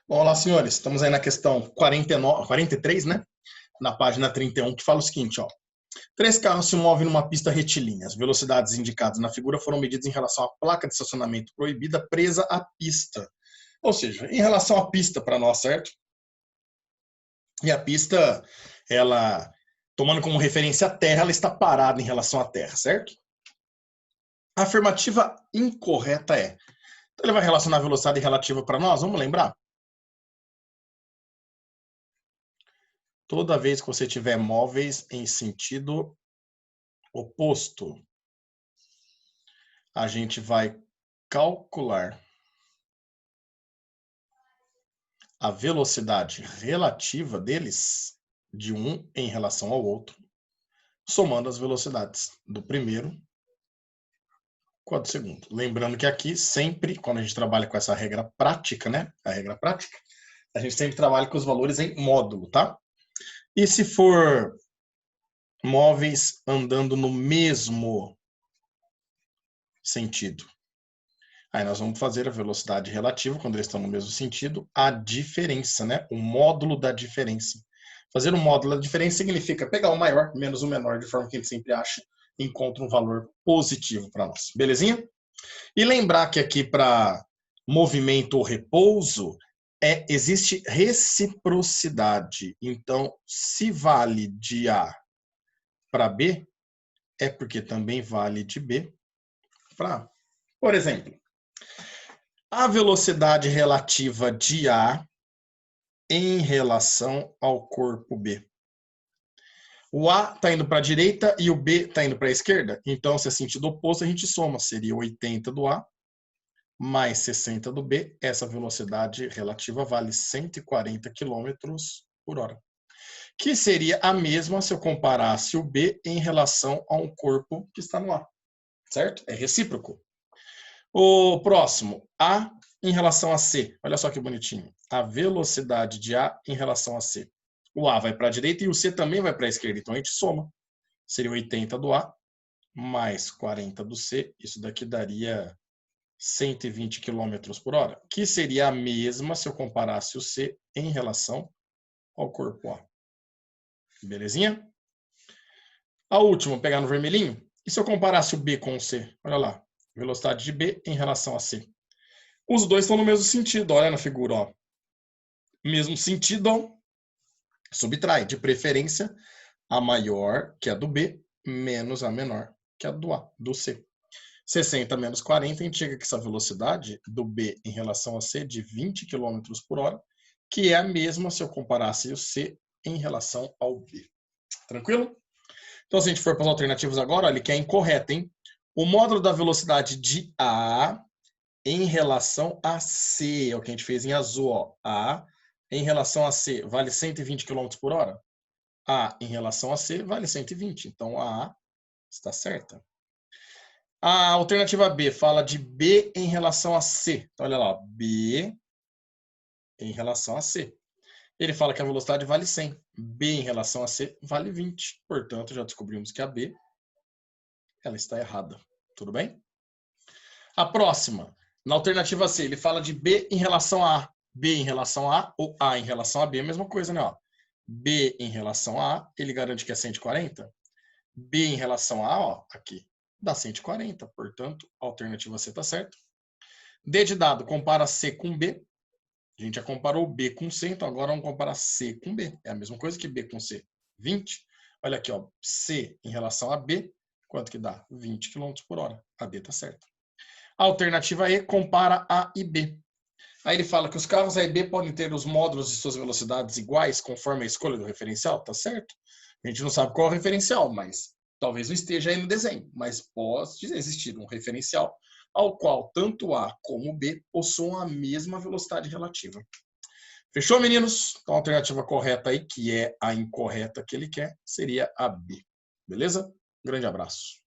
Bom, olá, senhores. Estamos aí na questão 49, 43, né? Na página 31, que fala o seguinte, ó. Três carros se movem numa pista retilínea. As velocidades indicadas na figura foram medidas em relação à placa de estacionamento proibida presa à pista. Ou seja, em relação à pista para nós, certo? E a pista, ela, tomando como referência a terra, ela está parada em relação à terra, certo? A afirmativa incorreta é... Então ele vai relacionar a velocidade relativa para nós, vamos lembrar? Toda vez que você tiver móveis em sentido oposto, a gente vai calcular a velocidade relativa deles, de um em relação ao outro, somando as velocidades do primeiro com a do segundo. Lembrando que aqui sempre, quando a gente trabalha com essa regra prática, né? A regra prática, a gente sempre trabalha com os valores em módulo, tá? E se for móveis andando no mesmo sentido? Aí nós vamos fazer a velocidade relativa, quando eles estão no mesmo sentido, a diferença, né? O módulo da diferença. Fazer o módulo da diferença significa pegar o maior menos o menor, de forma que ele sempre acha e encontra um valor positivo para nós. Belezinha? E lembrar que aqui para movimento ou repouso, existe reciprocidade. Então, se vale de A para B, é porque também vale de B para A. Por exemplo, a velocidade relativa de A em relação ao corpo B. O A está indo para a direita e o B está indo para a esquerda. Então, se é sentido oposto, a gente soma. Seria 80 do A mais 60 do B. Essa velocidade relativa vale 140 km por hora. Que seria a mesma se eu comparasse o B em relação a um corpo que está no A. Certo? É recíproco. O próximo, A em relação a C. Olha só que bonitinho. A velocidade de A em relação a C. O A vai para a direita e o C também vai para a esquerda. Então a gente soma. Seria 80 do A mais 40 do C. Isso daqui daria 120 km por hora. Que seria a mesma se eu comparasse o C em relação ao corpo A. Belezinha? A última, vou pegar no vermelhinho. E se eu comparasse o B com o C? Olha lá. Velocidade de B em relação a C. Os dois estão no mesmo sentido, olha na figura, ó. Mesmo sentido, ó, subtrai, de preferência, a maior, que é a do B, menos a menor, que é a do A, do C. 60 menos 40 indica que essa velocidade do B em relação a C é de 20 km por hora, que é a mesma se eu comparasse o C em relação ao B. Tranquilo? Então, se a gente for para as alternativas agora, olha que é incorreto, hein? O módulo da velocidade de A em relação a C, é o que a gente fez em azul, ó. A em relação a C vale 120 km por hora? A em relação a C vale 120, então a está certa. A alternativa B fala de B em relação a C. Então, olha lá, B em relação a C. Ele fala que a velocidade vale 100. B em relação a C vale 20. Portanto, já descobrimos que a B ela está errada. Tudo bem? A próxima, na alternativa C, ele fala de B em relação a A. B em relação a A ou A em relação a B, a mesma coisa, né? Ó. B em relação a A, ele garante que é 140. B em relação a A, ó, aqui, dá 140. Portanto, a alternativa C está certa. D de dado, compara C com B. A gente já comparou B com C, então agora vamos comparar C com B. É a mesma coisa que B com C. 20. Olha aqui, ó, C em relação a B, quanto que dá? 20 km por hora. A D está certa. A alternativa E compara A e B. Aí ele fala que os carros A e B podem ter os módulos de suas velocidades iguais conforme a escolha do referencial, tá certo? A gente não sabe qual é o referencial, mas talvez não esteja aí no desenho, mas pode existir um referencial ao qual tanto A como B possuam a mesma velocidade relativa. Fechou, meninos? Então a alternativa correta aí, que é a incorreta que ele quer, seria a B. Beleza? Grande abraço.